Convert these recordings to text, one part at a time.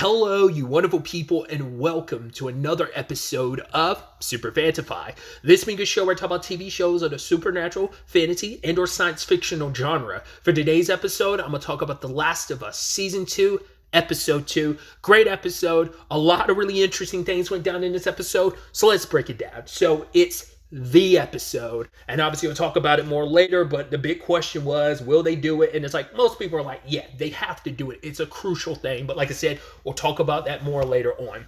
Hello, you wonderful people, and welcome to another episode of Super-Fanta-Fi. This being a show where I talk about TV shows of the supernatural, fantasy, and or science fictional genre. For today's episode, I'm going to talk about The Last of Us Season 2, Episode 2. Great episode. A lot of really interesting things went down in this episode, so let's break it down. So it's the episode, and obviously we'll talk about it more later, but the big question was, will they do it? And it's like, most people are like, yeah, they have to do it. It's a crucial thing, but like I said, we'll talk about that more later on.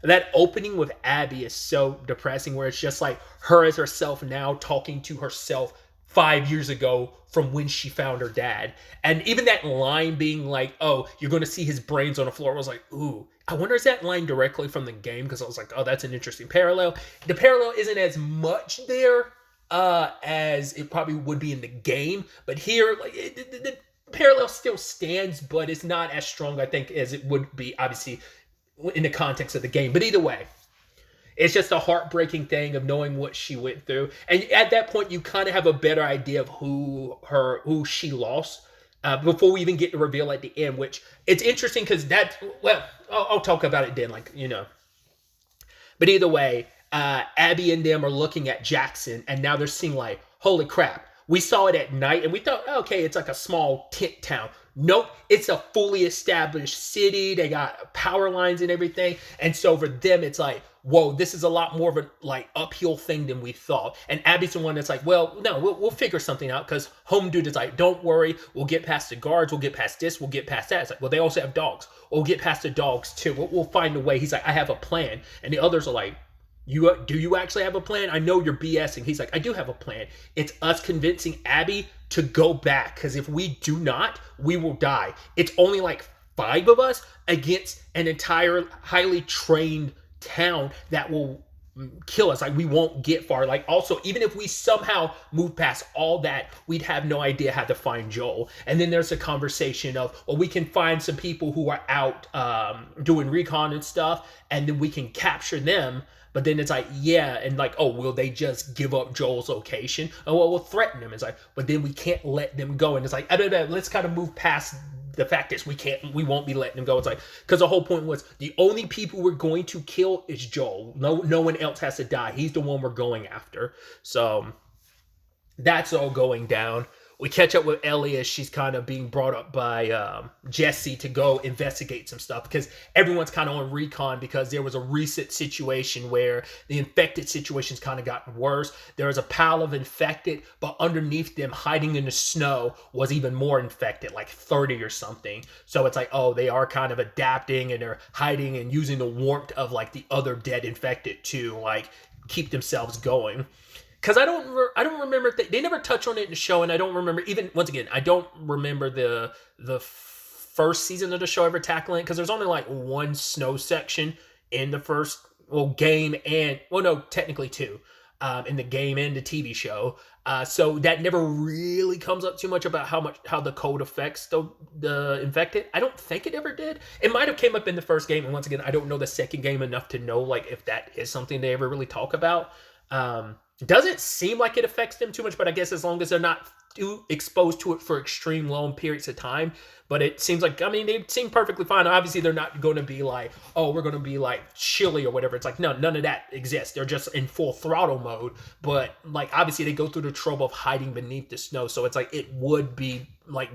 That opening with Abby is so depressing, where it's just like her as herself now talking to herself 5 years ago from when she found her dad. And even that line being like, oh, you're going to see his brains on the floor, was like, ooh, I wonder is that line directly from the game? Because I was like, oh, that's an interesting parallel. The parallel isn't as much there as it probably would be in the game. But here, like the parallel still stands, but it's not as strong, I think, as it would be, obviously, in the context of the game. But either way, it's just a heartbreaking thing of knowing what she went through. And at that point, you kind of have a better idea of who she lost before we even get to reveal at the end, which it's interesting because I'll talk about it then, But either way, Abby and them are looking at Jackson, and now they're seeing like, holy crap. We saw it at night, and we thought, okay, it's like a small tent town. Nope, it's a fully established city. They got power lines and everything. And so for them, it's like, whoa, this is a lot more of a like uphill thing than we thought. And Abby's the one that's like, well, no, we'll figure something out, because home dude is like, don't worry, we'll get past the guards, we'll get past this, we'll get past that. It's like, well, they also have dogs. We'll get past the dogs too. We'll find a way. He's like, I have a plan. And the others are like, do you actually have a plan? I know you're BSing. He's like, I do have a plan. It's us convincing Abby to go back, because if we do not, we will die. It's only like 5 of us against an entire highly trained town that will kill us. Like, we won't get far. Like, also, even if we somehow move past all that, we'd have no idea how to find Joel. And then there's a conversation of, well, we can find some people who are out doing recon and stuff, and then we can capture them. But then it's like, yeah, and like, oh, will they just give up Joel's location? Oh, well, we'll threaten them. It's like, but then we can't let them go. And it's like, let's kind of move past the fact is we won't be letting them go. It's like, because the whole point was, the only people we're going to kill is Joel. No one else has to die. He's the one we're going after. So that's all going down. We catch up with Ellie as she's kind of being brought up by Jesse to go investigate some stuff, because everyone's kind of on recon, because there was a recent situation where the infected situation's kind of gotten worse. There was a pile of infected, but underneath them, hiding in the snow, was even more infected, like 30 or something. So it's like, oh, they are kind of adapting, and they're hiding and using the warmth of like the other dead infected to like keep themselves going. Because I don't remember if they never touch on it in the show, and I don't remember, even once again, I don't remember the first season of the show ever tackling it, because there's only like one snow section in the first game, and no, technically 2 in the game and the TV show. So that never really comes up too much about how the cold affects the infected. I don't think it ever did. It might have came up in the first game, and once again, I don't know the second game enough to know like if that is something they ever really talk about. Doesn't seem like it affects them too much, but I guess as long as they're not too exposed to it for extreme long periods of time. But it seems like, I mean, they seem perfectly fine. Obviously, they're not going to be like, oh, we're going to be like chilly or whatever. It's like, no, none of that exists. They're just in full throttle mode. But like, obviously, they go through the trouble of hiding beneath the snow. So it's like, it would be like,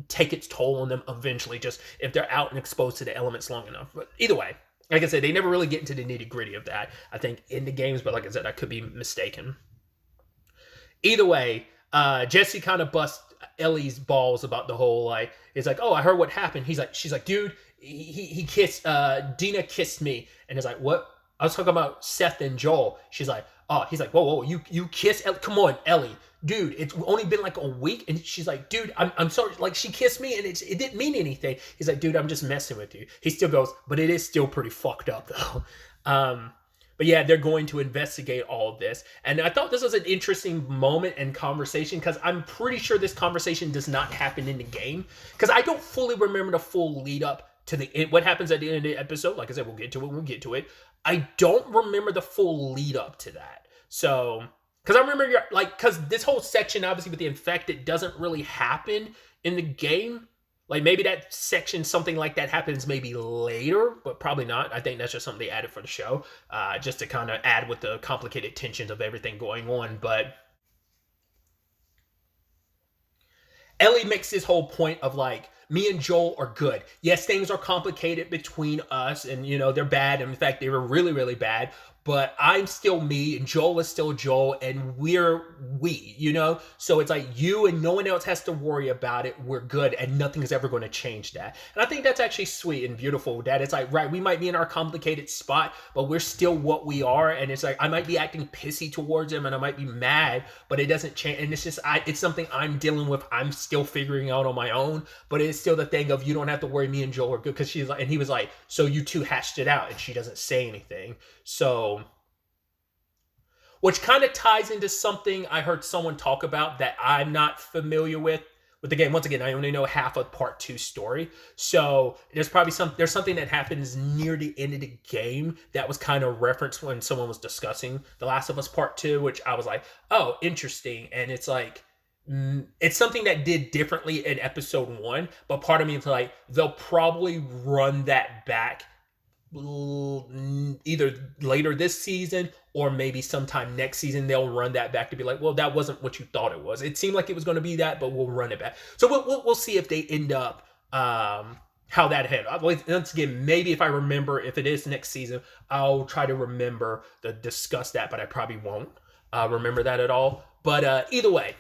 take its toll on them eventually, just if they're out and exposed to the elements long enough. But either way, like I said, they never really get into the nitty gritty of that, I think, in the games. But like I said, I could be mistaken. Either way, Jesse kind of busts Ellie's balls about the whole, like, it's like, oh, I heard what happened. She's like, dude, he kissed, Dina kissed me. And it's like, what? I was talking about Seth and Joel. She's like, oh, he's like, whoa, you kissed Ellie? Come on, Ellie. Dude, it's only been like a week. And she's like, dude, I'm sorry. Like, she kissed me and it didn't mean anything. He's like, dude, I'm just messing with you. He still goes, but it is still pretty fucked up though. But yeah, they're going to investigate all of this. And I thought this was an interesting moment and conversation, because I'm pretty sure this conversation does not happen in the game, because I don't fully remember the full lead up to what happens at the end of the episode. Like I said, we'll get to it. I don't remember the full lead up to that. So, because I remember, because this whole section, obviously, with the infected doesn't really happen in the game. Like maybe that section, something like that happens maybe later, but probably not. I think that's just something they added for the show, just to kind of add with the complicated tensions of everything going on. But Ellie makes this whole point of like, me and Joel are good. Yes, things are complicated between us, and they're bad. And in fact, they were really, really bad. But I'm still me, and Joel is still Joel, and we're we. So it's like you and no one else has to worry about it. We're good, and nothing is ever going to change that. And I think that's actually sweet and beautiful. That it's like, right, we might be in our complicated spot, but we're still what we are. And it's like I might be acting pissy towards him, and I might be mad, but it doesn't change. And it's just it's something I'm dealing with. I'm still figuring out on my own. But it's still the thing of you don't have to worry. Me and Joel are good, because she's like, and he was like, so you two hashed it out, and she doesn't say anything. So, which kind of ties into something I heard someone talk about that I'm not familiar with the game. Once again, I only know half of part 2 story. So there's something that happens near the end of the game that was kind of referenced when someone was discussing The Last of Us Part 2, which I was like, oh, interesting. And it's like, it's something that did differently in episode 1, but part of me is like, they'll probably run that back either later this season or maybe sometime next season. They'll run that back to be like, well, that wasn't what you thought it was. It seemed like it was going to be that, but we'll run it back. So we'll see if they end up how that head. Once again, maybe if I remember, if it is next season, I'll try to remember to discuss that, but I probably won't remember that at all. But either way.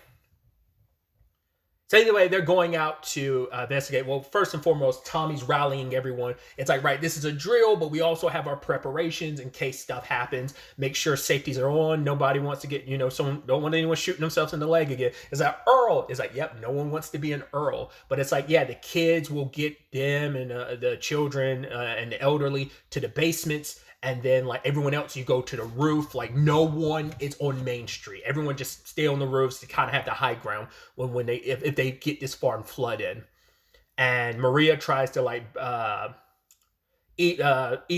So anyway, they're going out to investigate. Well, first and foremost, Tommy's rallying everyone. It's like, right, this is a drill, but we also have our preparations in case stuff happens. Make sure safeties are on. Nobody wants to get, someone don't want anyone shooting themselves in the leg again. It's like, Earl. It's like, yep, no one wants to be an Earl. But it's like, yeah, the kids will get them and the children and the elderly to the basements. And then like everyone else, you go to the roof. Like no one is on Main Street. Everyone just stay on the roofs to kind of have the high ground when they if they get this far and flood in. And Maria tries to like ease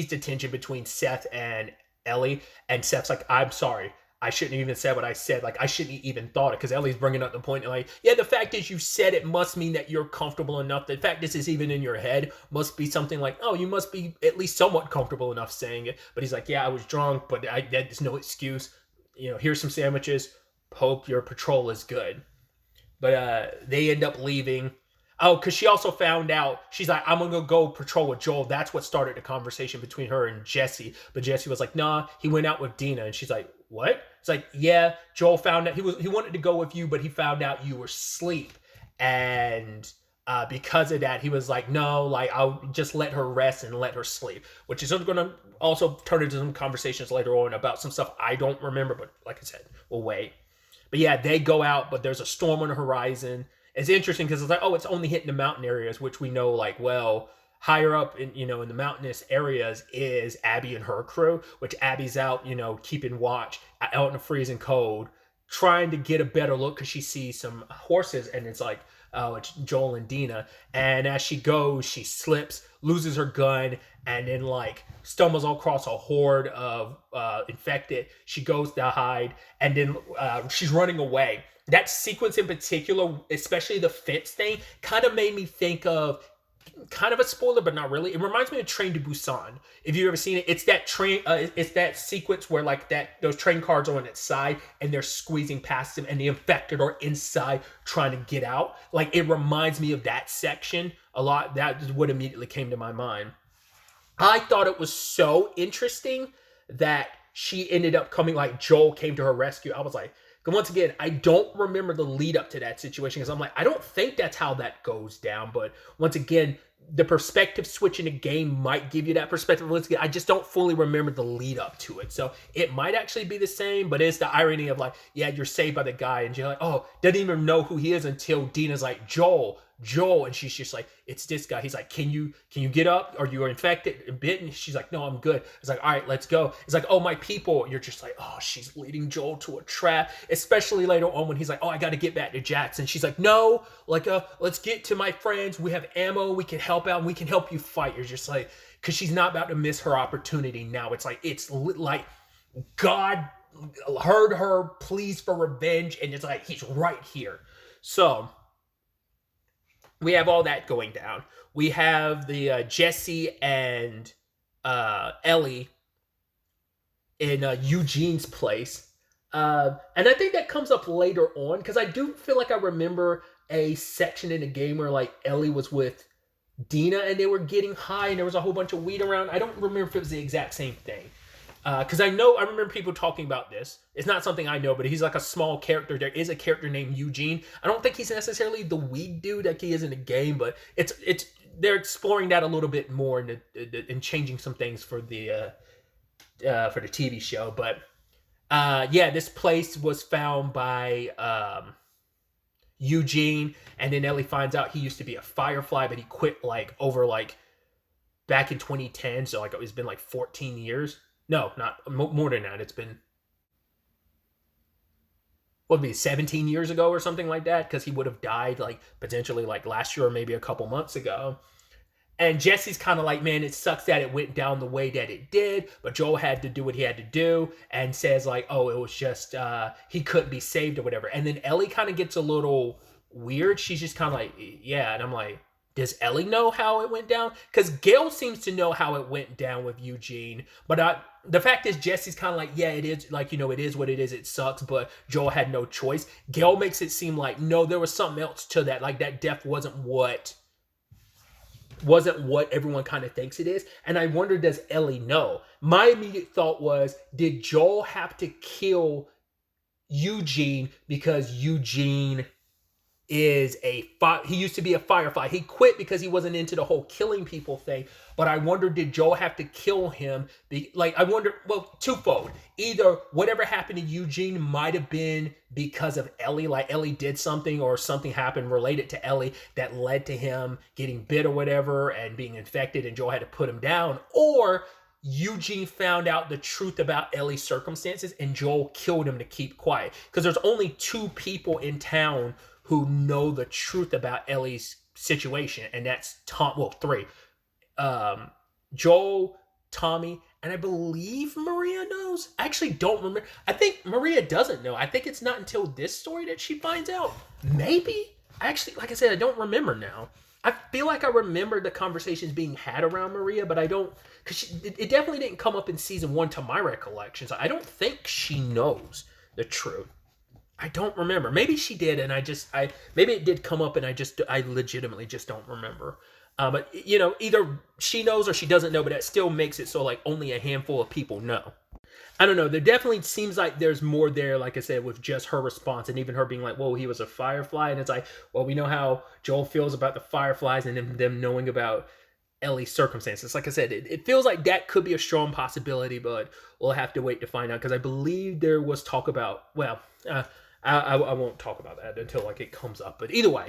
the tension between Seth and Ellie. And Seth's like, I'm sorry. I shouldn't have even said what I said. Like, I shouldn't have even thought it, because Ellie's bringing up the point, like, yeah, the fact is you said it must mean that you're comfortable enough. The fact this is even in your head must be something like, oh, you must be at least somewhat comfortable enough saying it. But he's like, yeah, I was drunk, but there's no excuse. Here's some sandwiches. Hope your patrol is good. But they end up leaving. Oh, because she also found out, she's like, I'm going to go patrol with Joel. That's what started the conversation between her and Jesse. But Jesse was like, nah, he went out with Dina. And she's like, what? It's like, yeah, Joel found out, he wanted to go with you, but he found out you were asleep. And because of that, he was like, no, like, I'll just let her rest and let her sleep. Which is going to also turn into some conversations later on about some stuff I don't remember. But like I said, we'll wait. But yeah, they go out, but there's a storm on the horizon. It's interesting because it's like, oh, it's only hitting the mountain areas, which we know, like, well, higher up in in the mountainous areas is Abby and her crew, which Abby's out, keeping watch out in the freezing cold, trying to get a better look because she sees some horses, and it's like, oh, it's Joel and Dina. And as she goes, she slips, loses her gun, and then like stumbles across a horde of infected. She goes to hide, and then she's running away. That sequence in particular, especially the fence thing, kind of made me think of, kind of a spoiler, but not really. It reminds me of Train to Busan. If you've ever seen it, it's that train. It's that sequence where like those train cars are on its side and they're squeezing past them, and the infected are inside trying to get out. Like it reminds me of that section a lot. That is what immediately came to my mind. I thought it was so interesting that she ended up coming, like Joel came to her rescue. I was like, once again, I don't remember the lead up to that situation, because I'm like, I don't think that's how that goes down. But once again, the perspective switch in the game might give you that perspective. Once again, I just don't fully remember the lead up to it. So it might actually be the same, but it's the irony of like, yeah, you're saved by the guy, and you're like, oh, doesn't even know who he is until Dina's like, Joel, and she's just like, it's this guy. He's like, can you get up? Or you are infected and bitten? She's like, no, I'm good. It's like, all right, let's go. It's like, oh, my people. You're just like, oh, she's leading Joel to a trap. Especially later on when he's like, oh, I got to get back to Jackson. She's like, no, like, let's get to my friends. We have ammo. We can help out. And we can help you fight. You're just like, because she's not about to miss her opportunity now. It's like God heard her pleas for revenge, and it's like, he's right here. So we have all that going down. We have the Jesse and Ellie in Eugene's place. And I think that comes up later on because I do feel like I remember a section in the game where like Ellie was with Dina and they were getting high and there was a whole bunch of weed around. I don't remember if it was the exact same thing. Because I remember people talking about this. It's not something I know, but he's like a small character. There is a character named Eugene. I don't think he's necessarily the weed dude like he is in the game, but it's they're exploring that a little bit more and changing some things for the TV show. But yeah, this place was found by Eugene, and then Ellie finds out he used to be a Firefly, but he quit like over like back in 2010. So like it's been like 14 years. No, not more than that. It's been, what would be 17 years ago or something like that, because he would have died like potentially like last year or maybe a couple months ago. And Jesse's kind of like, man, it sucks that it went down the way that it did, but Joel had to do what he had to do, and says like, oh, it was just he couldn't be saved or whatever. And then Ellie kind of gets a little weird. She's just kind of like, yeah, and I'm like, does Ellie know how it went down? Because Gail seems to know how it went down with Eugene, but the fact is Jesse's kind of like, yeah, it is, like, you know, it is what it is, it sucks, but Joel had no choice. Gail makes it seem like, no, there was something else to that, like that death wasn't what everyone kind of thinks it is. And I wonder, does Ellie know? My immediate thought was, did Joel have to kill Eugene because Eugene is he used to be a Firefly. He quit because he wasn't into the whole killing people thing. But I wonder, did Joel have to kill him? I wonder, well, twofold. Either whatever happened to Eugene might have been because of Ellie, like Ellie did something or something happened related to Ellie that led to him getting bit or whatever and being infected, and Joel had to put him down. Or Eugene found out the truth about Ellie's circumstances and Joel killed him to keep quiet. Because there's only two people in town who know the truth about Ellie's situation, and that's three. Joel, Tommy, and I believe Maria knows. I actually don't remember. I think Maria doesn't know. I think it's not until this story that she finds out. Maybe. Actually, like I said, I don't remember now. I feel like I remember the conversations being had around Maria, but I don't, because it definitely didn't come up in season 1 to my recollection. So I don't think she knows the truth. I don't remember. Maybe she did, and maybe it did come up, and I legitimately just don't remember. But you know, either she knows or she doesn't know, but that still makes it so like only a handful of people know. I don't know. There definitely seems like there's more there, like I said, with just her response and even her being like, whoa, he was a Firefly. And it's like, well, we know how Joel feels about the Fireflies and them knowing about Ellie's circumstances. Like I said, it feels like that could be a strong possibility, but we'll have to wait to find out, because I believe there was talk about, well, I won't talk about that until like it comes up. But either way,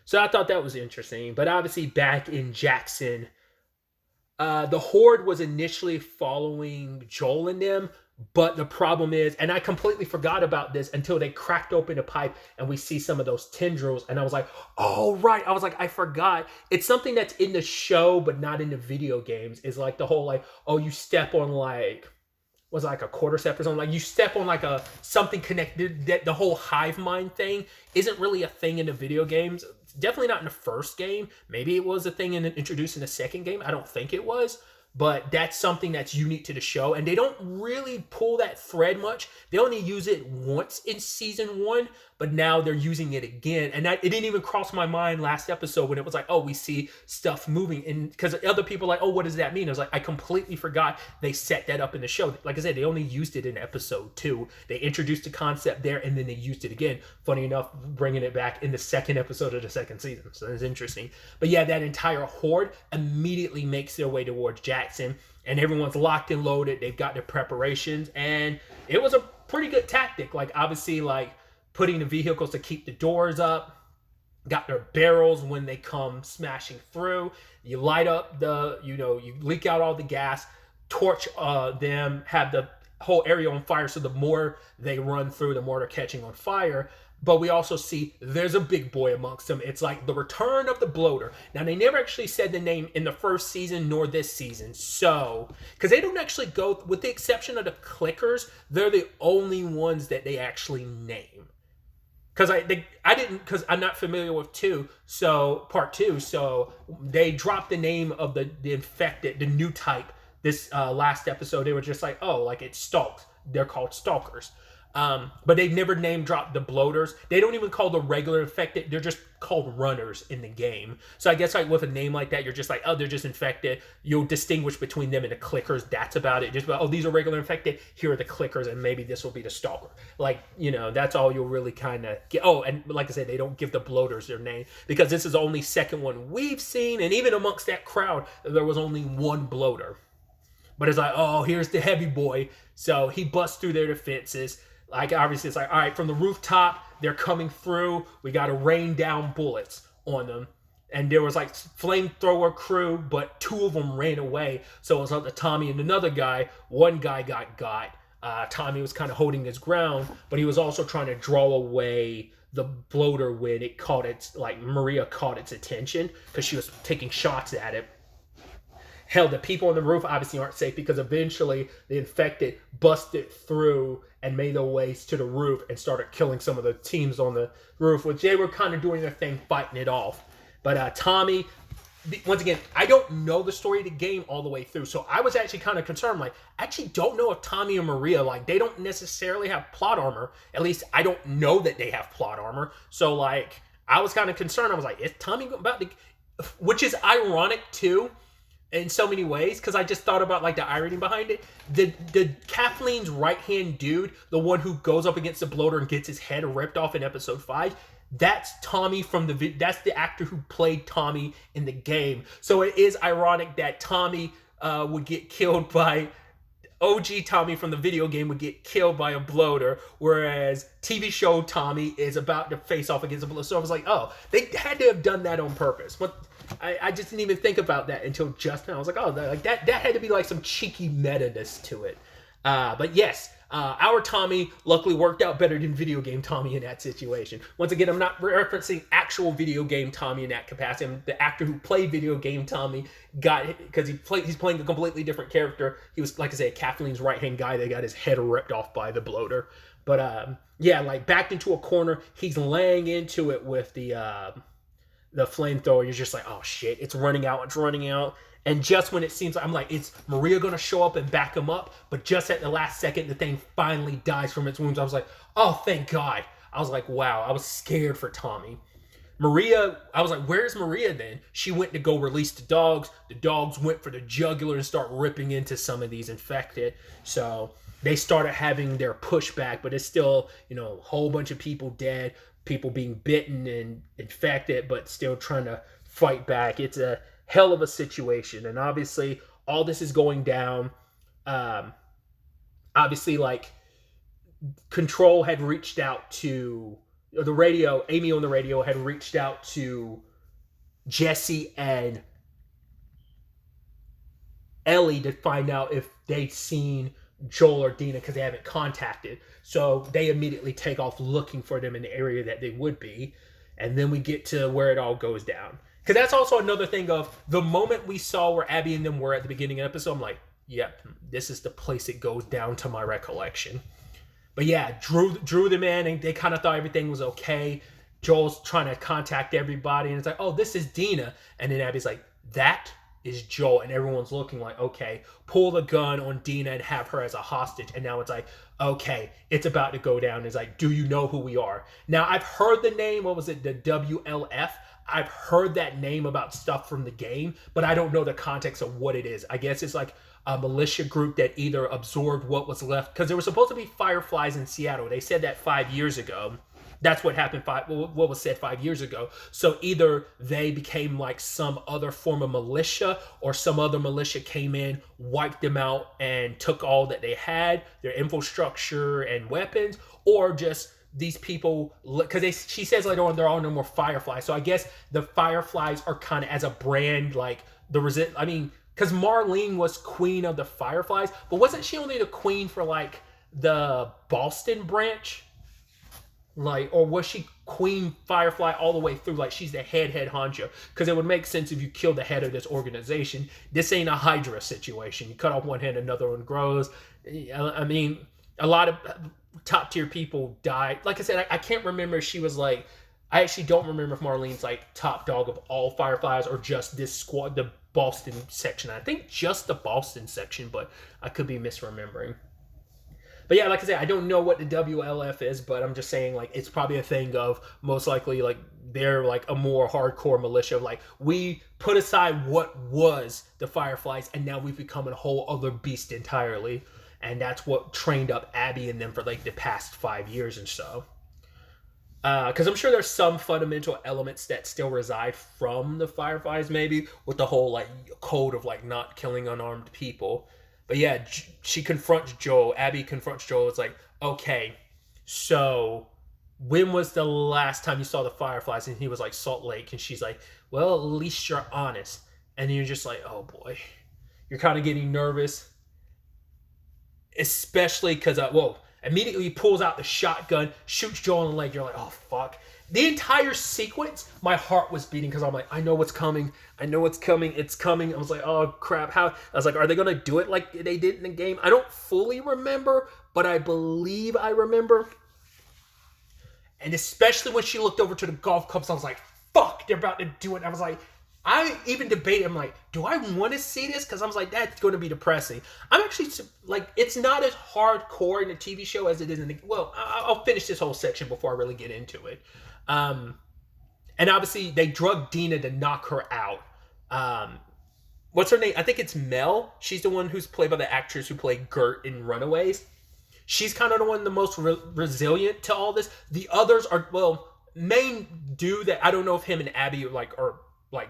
so I thought that was interesting. But obviously back in Jackson, the Horde was initially following Joel and them, but the problem is, and I completely forgot about this until they cracked open a pipe and we see some of those tendrils, and I was like, oh, right. I was like, I forgot. It's something that's in the show, but not in the video games. Is like the whole like, oh, you step on like, was it like a cordyceps or something? Like you step on like something connected. That the whole hive mind thing isn't really a thing in the video games. Definitely not in the first game. Maybe it was a thing introduced in the second game. I don't think it was. But that's something that's unique to the show. And they don't really pull that thread much. They only use it once in season 1. But now they're using it again. And it didn't even cross my mind last episode when it was like, oh, we see stuff moving. And because other people are like, oh, what does that mean? I was like, I completely forgot they set that up in the show. Like I said, they only used it in episode 2. They introduced the concept there and then they used it again. Funny enough, bringing it back in the second episode of the second season. So that's interesting. But yeah, that entire Horde immediately makes their way towards Jackson. And everyone's locked and loaded. They've got their preparations. And it was a pretty good tactic. Like, obviously, like, putting the vehicles to keep the doors up, got their barrels when they come smashing through. You light up you leak out all the gas, torch them, have the whole area on fire. So the more they run through, the more they're catching on fire. But we also see there's a big boy amongst them. It's like the return of the bloater. Now, they never actually said the name in the first season nor this season. So, because they don't actually go, with the exception of the clickers, they're the only ones that they actually name. I didn't, because I'm not familiar with two, so part two. So they dropped the name of the infected, the new type. This last episode, they were just like, oh, like it's stalks. They're called stalkers. But they've never name dropped the bloaters. They don't even call the regular infected. They're just called runners in the game. So I guess like with a name like that, you're just like, oh, they're just infected. You'll distinguish between them and the clickers. That's about it. Just about, oh, these are regular infected. Here are the clickers, and maybe this will be the stalker. Like, that's all you'll really kind of get. Oh, and like I said, they don't give the bloaters their name because this is the only second one we've seen, and even amongst that crowd, there was only one bloater. But it's like, oh, here's the heavy boy. So he busts through their defenses. Like, obviously, it's like, all right, from the rooftop, they're coming through. We got to rain down bullets on them. And there was, like, flamethrower crew, but two of them ran away. So it was up to Tommy and another guy. One guy got. Tommy was kind of holding his ground, but he was also trying to draw away the bloater when it caught its, like, Maria caught its attention because she was taking shots at it. Hell, the people on the roof obviously aren't safe because eventually the infected busted through and made their ways to the roof and started killing some of the teams on the roof, which they were kind of doing their thing, fighting it off. But Tommy, once again, I don't know the story of the game all the way through, so I was actually kind of concerned. Like, I actually don't know if Tommy and Maria, like, they don't necessarily have plot armor. At least I don't know that they have plot armor. So, like, I was kind of concerned. I was like, is Tommy about to... Which is ironic, too, in so many ways, because I just thought about like the irony behind it. The Kathleen's right hand dude, the one who goes up against the bloater and gets his head ripped off in episode 5, that's Tommy from that's the actor who played Tommy in the game. So it is ironic that Tommy would get killed by OG Tommy from the video game would get killed by a bloater, whereas TV show Tommy is about to face off against a bloater. So I was like, oh, they had to have done that on purpose. I just didn't even think about that until just now. I was like, oh, that had to be like some cheeky meta-ness to it. But yes, our Tommy luckily worked out better than video game Tommy in that situation. Once again, I'm not referencing actual video game Tommy in that capacity. The actor who played video game Tommy got, because he's playing a completely different character. He was, like I said, Kathleen's right-hand guy that got his head ripped off by the bloater. But yeah, like backed into a corner. He's laying into it with the flamethrower. You're just like, oh shit, it's running out. And just when it seems like, I'm like, is Maria gonna show up and back him up? But just at the last second, the thing finally dies from its wounds. I was like, oh, thank God. I was like, wow, I was scared for Tommy. Maria, I was like, where's Maria then? She went to go release the dogs. The dogs went for the jugular and start ripping into some of these infected. So they started having their pushback, but it's still, a whole bunch of people dead, people being bitten and infected, but still trying to fight back. It's a hell of a situation. And obviously, all this is going down. Obviously, like, Control had reached out to the radio. Amy on the radio had reached out to Jesse and Ellie to find out if they'd seen Joel or Dina, because they haven't contacted. So they immediately take off looking for them in the area that they would be. And then we get to where it all goes down. Because that's also another thing of the moment we saw where Abby and them were at the beginning of the episode, I'm like, yep, this is the place it goes down to my recollection. But yeah, drew them in, and they kind of thought everything was okay. Joel's trying to contact everybody, and it's like, oh, this is Dina. And then Abby's like, that is Joel. And everyone's looking like, okay, pull the gun on Dina and have her as a hostage. And now it's like, okay, it's about to go down. It's like, do you know who we are? Now, I've heard the name, what was it, the WLF? I've heard that name about stuff from the game, but I don't know the context of what it is. I guess it's like a militia group that either absorbed what was left, because there were supposed to be Fireflies in Seattle. They said that 5 years ago. That's what happened, what was said 5 years ago. So either they became like some other form of militia, or some other militia came in, wiped them out, and took all that they had, their infrastructure and weapons, or just these people, because she says later on there are no more Fireflies. So I guess the Fireflies are kind of as a brand, like because Marlene was queen of the Fireflies, but wasn't she only the queen for like the Boston branch? Like, or was she Queen Firefly all the way through? Like, she's the head honcho. Because it would make sense if you kill the head of this organization. This ain't a Hydra situation. You cut off one head, another one grows. I mean, a lot of top tier people died. Like I said, I can't remember if she was like, I actually don't remember if Marlene's like top dog of all Fireflies or just this squad, the Boston section. I think just the Boston section, but I could be misremembering. But yeah, like I said, I don't know what the WLF is, but I'm just saying like it's probably a thing of most likely like they're like a more hardcore militia of like we put aside what was the Fireflies and now we've become a whole other beast entirely. And that's what trained up Abby and them for like the past 5 years and so. Because I'm sure there's some fundamental elements that still reside from the Fireflies, maybe with the whole like code of like not killing unarmed people. But yeah, she confronts Joel. Abby confronts Joel. It's like, okay, so when was the last time you saw the Fireflies? And he was like, Salt Lake. And she's like, well, at least you're honest. And you're just like, oh boy, you're kind of getting nervous. Especially because, immediately he pulls out the shotgun, shoots Joel in the leg. You're like, oh, fuck. The entire sequence, my heart was beating because I'm like, I know what's coming. I know what's coming. It's coming. I was like, oh, crap. How? I was like, are they going to do it like they did in the game? I don't fully remember, but I believe I remember. And especially when she looked over to the golf clubs, I was like, fuck, they're about to do it. I was like, I even debated, I'm like, do I want to see this? Because I was like, that's going to be depressing. I'm actually, like, it's not as hardcore in the TV show as it is in the, well, I'll finish this whole section before I really get into it. And obviously, they drug Dina to knock her out. What's her name? I think it's Mel. She's the one who's played by the actress who played Gert in Runaways. She's kind of the one the most resilient to all this. The others are, well, main dude that, I don't know if him and Abby are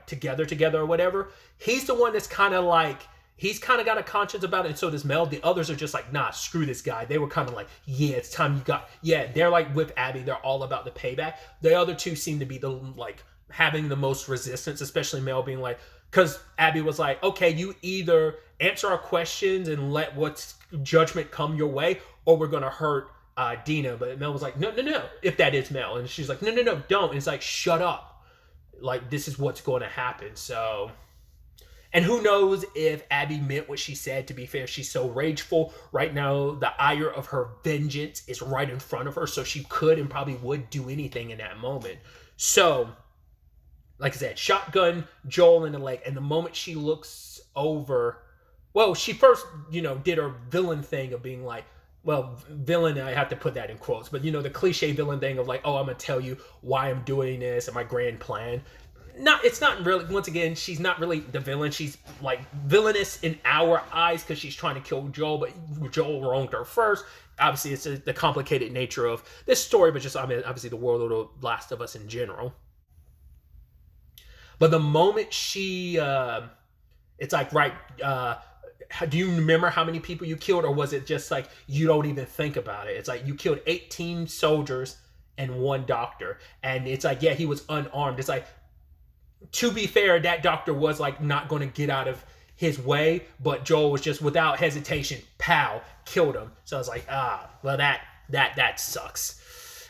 together or whatever. He's the one that's kind of like, he's kind of got a conscience about it, and so does Mel. The others are just like, nah, screw this guy. They were kind of like, yeah, it's time you got, yeah, they're like with Abby, they're all about the payback. The other two seem to be the, like, having the most resistance, especially Mel being like, because Abby was like, okay, you either answer our questions and let what's judgment come your way, or we're going to hurt Dina. But Mel was like, no, if that is Mel. And she's like, no, don't. And it's like, shut up. Like, this is what's going to happen. So, and who knows if Abby meant what she said. To be fair, she's so rageful. Right now, the ire of her vengeance is right in front of her. So she could and probably would do anything in that moment. So, like I said, shotgun Joel in the leg. And the moment she looks over, well, she first, did her villain thing of being like, well, villain, I have to put that in quotes, but the cliche villain thing of like, oh, I'm going to tell you why I'm doing this and my grand plan. It's not really, once again, she's not really the villain. She's like villainous in our eyes because she's trying to kill Joel, but Joel wronged her first. Obviously, it's the complicated nature of this story, but just, obviously the world of The Last of Us in general. But the moment she, it's like, right, do you remember how many people you killed, or was it just like you don't even think about it? It's like you killed 18 soldiers and 1 doctor, and it's like, yeah, he was unarmed. It's like, to be fair, that doctor was like not going to get out of his way, but Joel was just without hesitation, pow, killed him. So I was like, well, that sucks.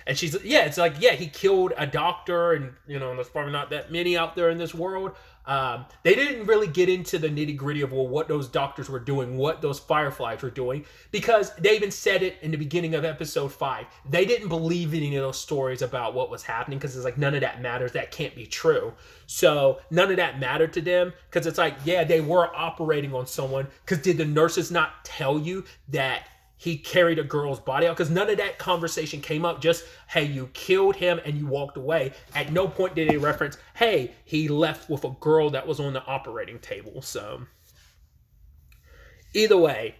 And she's, yeah, it's like, yeah, he killed a doctor, and there's probably not that many out there in this world. They didn't really get into the nitty gritty of what those doctors were doing, what those Fireflies were doing, because they even said it in the beginning of episode 5. They didn't believe any of those stories about what was happening because it's like, none of that matters. That can't be true. So none of that mattered to them because it's like, yeah, they were operating on someone, because did the nurses not tell you that he carried a girl's body out? Because none of that conversation came up. Just, hey, you killed him and you walked away. At no point did they reference, hey, he left with a girl that was on the operating table. So either way,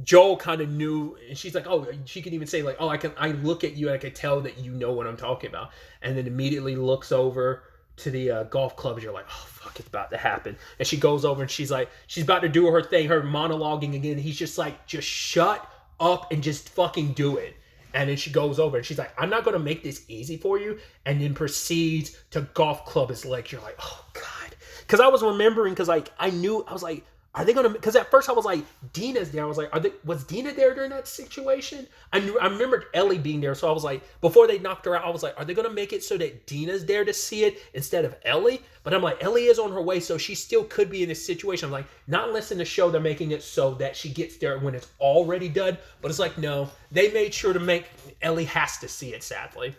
Joel kind of knew, and she's like, oh, she can even say like, oh, I look at you and I can tell that you know what I'm talking about. And then immediately looks over to the golf clubs. You're like, oh, fuck, it's about to happen. And she goes over and she's like, she's about to do her thing, her monologuing again. He's just like, just shut up and just fucking do it. And then she goes over and she's like, I'm not going to make this easy for you. And then proceeds to golf club his legs. You're like, oh God. Because I was remembering, because like, I was like, are they gonna? Because at first I was like, Dina's there. I was like, was Dina there during that situation? I remembered Ellie being there, so I was like, before they knocked her out, I was like, are they gonna make it so that Dina's there to see it instead of Ellie? But I'm like, Ellie is on her way, so she still could be in this situation. I'm like, not unless in the show they're making it so that she gets there when it's already done. But it's like, no, they made sure to make Ellie has to see it, sadly,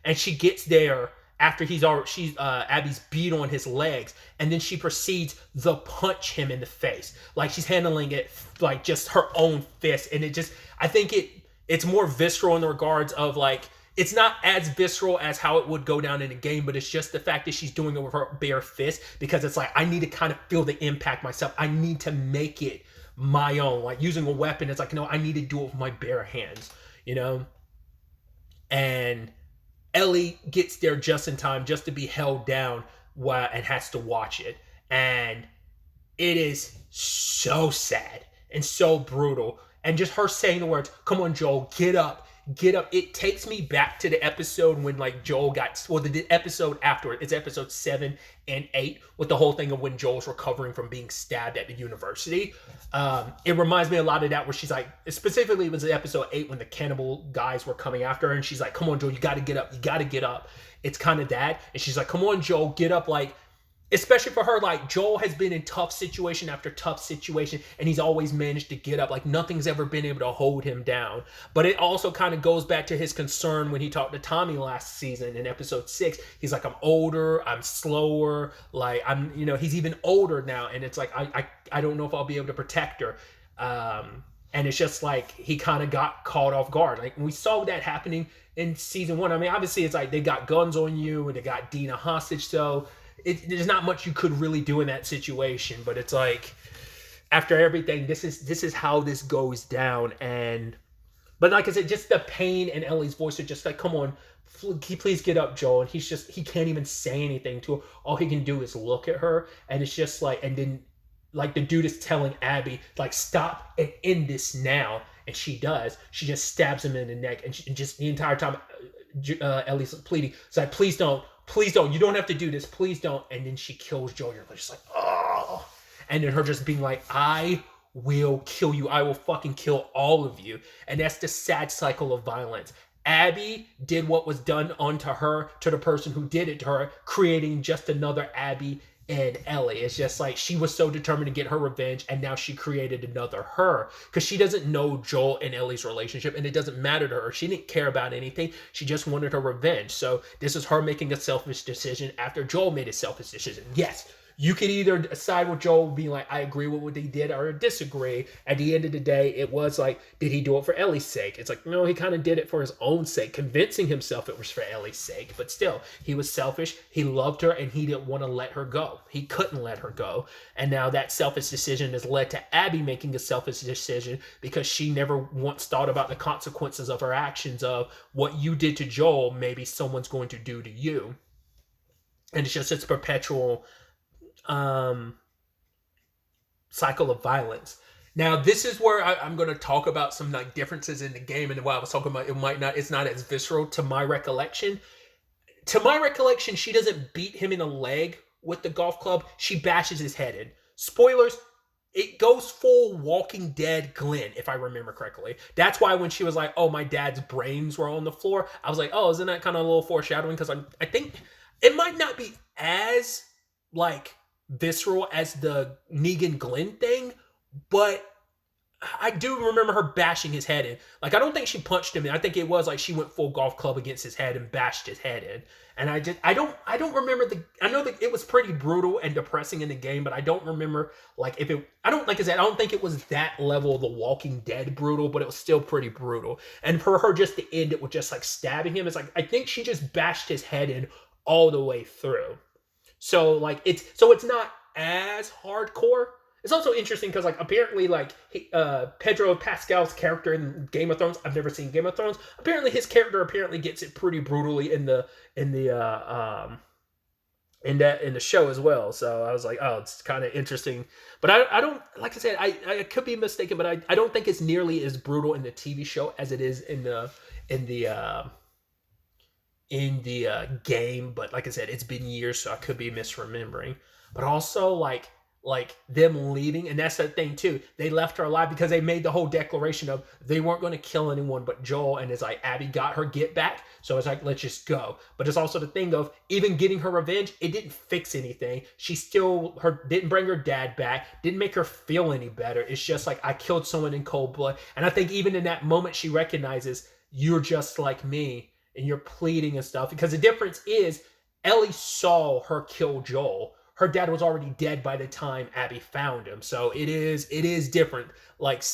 and she gets there after Abby's beat on his legs, and then she proceeds to punch him in the face, like she's handling it like just her own fist. And I think it's more visceral in the regards of like, it's not as visceral as how it would go down in the game, but it's just the fact that she's doing it with her bare fist, because it's like, I need to kind of feel the impact myself. I need to make it my own. Like using a weapon, it's like, no, I need to do it with my bare hands, and Ellie gets there just in time, just to be held down and has to watch it. And it is so sad and so brutal. And just her saying the words, "Come on, Joel, get up, get up." It takes me back to the episode when like Joel the episode afterward. It's episode 7 and 8 with the whole thing of when Joel's recovering from being stabbed at the university. It reminds me a lot of that, where she's like, specifically it was episode 8 when the cannibal guys were coming after her, and she's like, "Come on, Joel, you got to get up, you got to get up." It's kind of that. And she's like, "Come on, Joel, get up." Like, especially for her, like Joel has been in tough situation after tough situation, and he's always managed to get up. Like nothing's ever been able to hold him down. But it also kind of goes back to his concern when he talked to Tommy last season in episode 6. He's like, "I'm older, I'm slower, like I'm, he's even older now, and it's like I don't know if I'll be able to protect her." And it's just like he kind of got caught off guard. Like we saw that happening in season 1. I mean, obviously it's like they got guns on you and they got Dina hostage, so there's not much you could really do in that situation. But it's like, after everything, this is how this goes down. But like I said, just the pain in Ellie's voice are just like, "Come on, please get up, Joel." And he can't even say anything to her. All he can do is look at her. And it's just like, and then like the dude is telling Abby, like, "Stop and end this now." And she does. She just stabs him in the neck. And just the entire time, Ellie's pleading. It's like, "Please don't. Please don't. You don't have to do this. Please don't." And then she kills Joel. You're just like, oh. And then her just being like, "I will kill you. I will fucking kill all of you." And that's the sad cycle of violence. Abby did what was done unto her to the person who did it to her, creating just another Abby and Ellie. It's just like she was so determined to get her revenge, and now she created another her, because she doesn't know Joel and Ellie's relationship, and it doesn't matter to her. She didn't care about anything. She just wanted her revenge. So this is her making a selfish decision after Joel made a selfish decision. Yes, you could either side with Joel, being like, "I agree with what they did," or disagree. At the end of the day, it was like, did he do it for Ellie's sake? It's like, no, he kind of did it for his own sake, convincing himself it was for Ellie's sake. But still, he was selfish. He loved her, and he didn't want to let her go. He couldn't let her go. And now that selfish decision has led to Abby making a selfish decision, because she never once thought about the consequences of her actions, of what you did to Joel, maybe someone's going to do to you. And it's just this perpetual cycle of violence. Now, this is where I'm going to talk about some like differences in the game, and what I was talking about, it's not as visceral to my recollection. To my recollection, she doesn't beat him in the leg with the golf club. She bashes his head in. Spoilers, it goes full Walking Dead Glenn, if I remember correctly. That's why when she was like, "Oh, my dad's brains were on the floor," I was like, oh, isn't that kind of a little foreshadowing? Because I think it might not be as like visceral as the Negan Glenn thing, but I do remember her bashing his head in. Like, I don't think she punched him in. I think it was like she went full golf club against his head and bashed his head in. And I don't remember I know that it was pretty brutal and depressing in the game, but I don't remember like if it, I don't, like I said, I don't think it was that level of The Walking Dead brutal, but it was still pretty brutal. And for her just to end it with just like stabbing him, it's like, I think she just bashed his head in all the way through. So like it's not as hardcore. It's also interesting because like apparently like Pedro Pascal's character in Game of Thrones, I've never seen Game of Thrones. Apparently his character gets it pretty brutally in the show as well. So I was like, oh, it's kind of interesting. But I don't, like I said, I could be mistaken, but I don't think it's nearly as brutal in the TV show as it is in the game. But like I said, it's been years, so I could be misremembering. But also, like, like them leaving. And that's the thing too, they left her alive because they made the whole declaration of they weren't going to kill anyone but Joel, and it's like Abby got her get back, so it's like let's just go. But it's also the thing of even getting her revenge, it didn't fix anything. She still her didn't bring her dad back, didn't make her feel any better. It's just like I killed someone in cold blood. And I think even in that moment she recognizes you're just like me and you're pleading and stuff, because the difference is Ellie saw her kill Joel. Her dad was already dead by the time Abby found him. So it is different. Like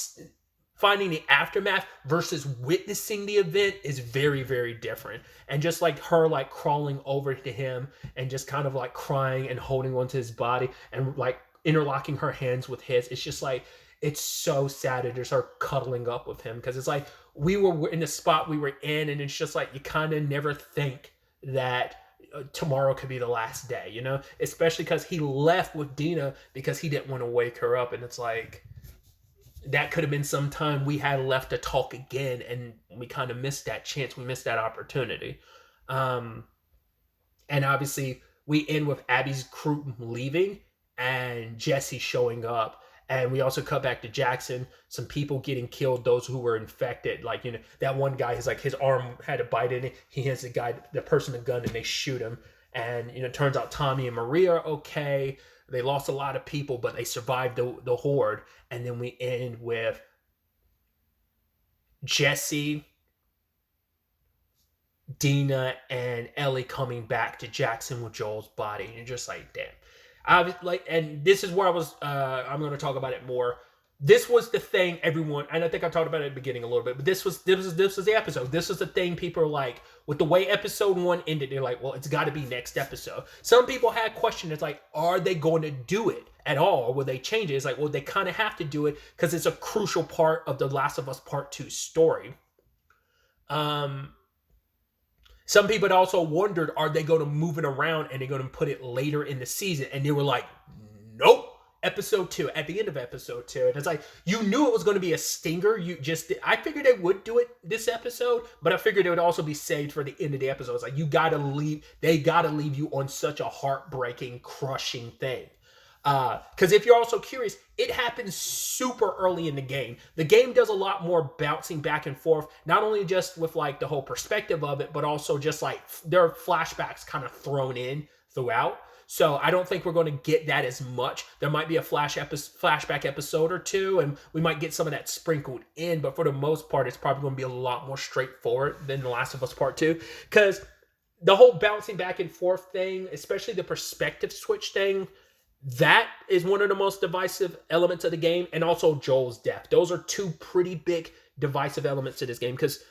finding the aftermath versus witnessing the event is very, very different. And just like her like crawling over to him and just kind of like crying and holding onto his body and like interlocking her hands with his, it's just like it's so sad to just her cuddling up with him, because it's like we were in the spot we were in, and it's just like you kind of never think that tomorrow could be the last day, you know, especially because he left with Dina because he didn't want to wake her up. And it's like that could have been some time we had left to talk again, and we kind of missed that chance, we missed that opportunity. And obviously we end with Abby's crew leaving and Jesse showing up. And we also cut back to Jackson, some people getting killed, those who were infected. Like, you know, that one guy is like his arm had a bite in it. He hands the person a gun and they shoot him. And, you know, it turns out Tommy and Maria are okay. They lost a lot of people, but they survived the horde. And then we end with Jesse, Dina, and Ellie coming back to Jackson with Joel's body. And you're just like, damn. And this is where I was. I'm going to talk about it more. This was the thing everyone, and I think I talked about it at the beginning a little bit, but this was the episode. This was the thing people are like, with the way episode 1 ended, they're like, well, it's got to be next episode. Some people had questions. It's like, are they going to do it at all, or will they change it? It's like, well, they kind of have to do it because it's a crucial part of the Last of Us Part 2 story. Some people had also wondered, are they going to move it around and they're going to put it later in the season? And they were like, nope. Episode 2, at the end of episode 2. And it's like, you knew it was going to be a stinger. I figured they would do it this episode, but I figured it would also be saved for the end of the episode. It's like, they got to leave you on such a heartbreaking, crushing thing. Because if you're also curious, it happens super early in the game. The game does a lot more bouncing back and forth, not only just with like the whole perspective of it, but also just like there are flashbacks kind of thrown in throughout. So I don't think we're going to get that as much. There might be a flashback episode or two, and we might get some of that sprinkled in, but for the most part, it's probably going to be a lot more straightforward than The Last of Us Part 2. Because the whole bouncing back and forth thing, especially the perspective switch thing, that is one of the most divisive elements of the game, and also Joel's death. Those are two pretty big divisive elements to this game, because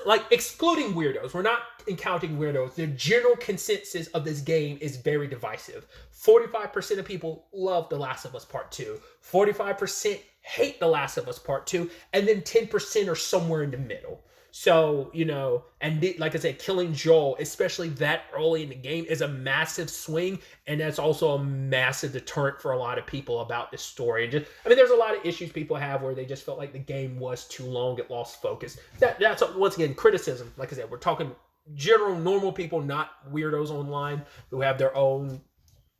like excluding weirdos, we're not counting weirdos. The general consensus of this game is very divisive. 45% of people love The Last of Us Part 2. 45% hate The Last of Us Part 2. And then 10% are somewhere in the middle. So, you know, and like I said, killing Joel, especially that early in the game, is a massive swing. And that's also a massive deterrent for a lot of people about this story. And there's a lot of issues people have where they just felt like the game was too long, it lost focus. That's, once again, criticism. Like I said, we're talking general, normal people, not weirdos online who have their own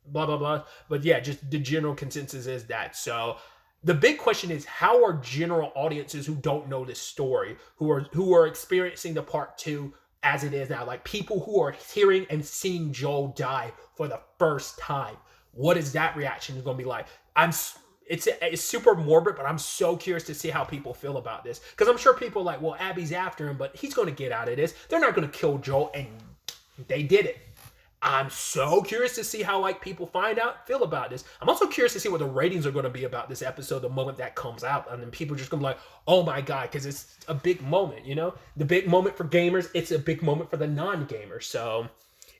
blah, blah, blah. But yeah, just the general consensus is that. So the big question is, how are general audiences who don't know this story, who are experiencing the Part 2 as it is now, like people who are hearing and seeing Joel die for the first time, what is that reaction going to be like? It's super morbid, but I'm so curious to see how people feel about this, because I'm sure people are like, well, Abby's after him, but he's going to get out of this. They're not going to kill Joel, and they did it. I'm so curious to see how like people feel about this. I'm also curious to see what the ratings are going to be about this episode the moment that comes out. And then people are just going to be like, oh my God, because it's a big moment, you know? The big moment for gamers, it's a big moment for the non-gamers. So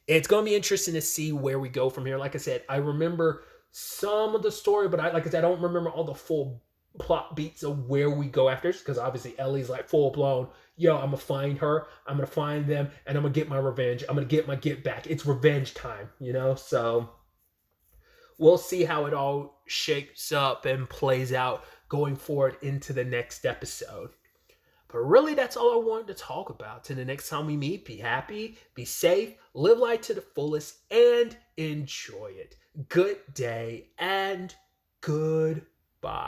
it's going to be interesting to see where we go from here. Like I said, I remember some of the story, but I don't remember all the full plot beats of where we go after this, because obviously Ellie's like full blown, yo, I'm gonna find her, I'm gonna find them, and I'm gonna get my revenge, I'm gonna get my get back. It's revenge time, you know? So we'll see how it all shapes up and plays out going forward into the next episode. But really, that's all I wanted to talk about. Till the next time we meet, be happy, be safe, live life to the fullest, and enjoy it. good day, and goodbye.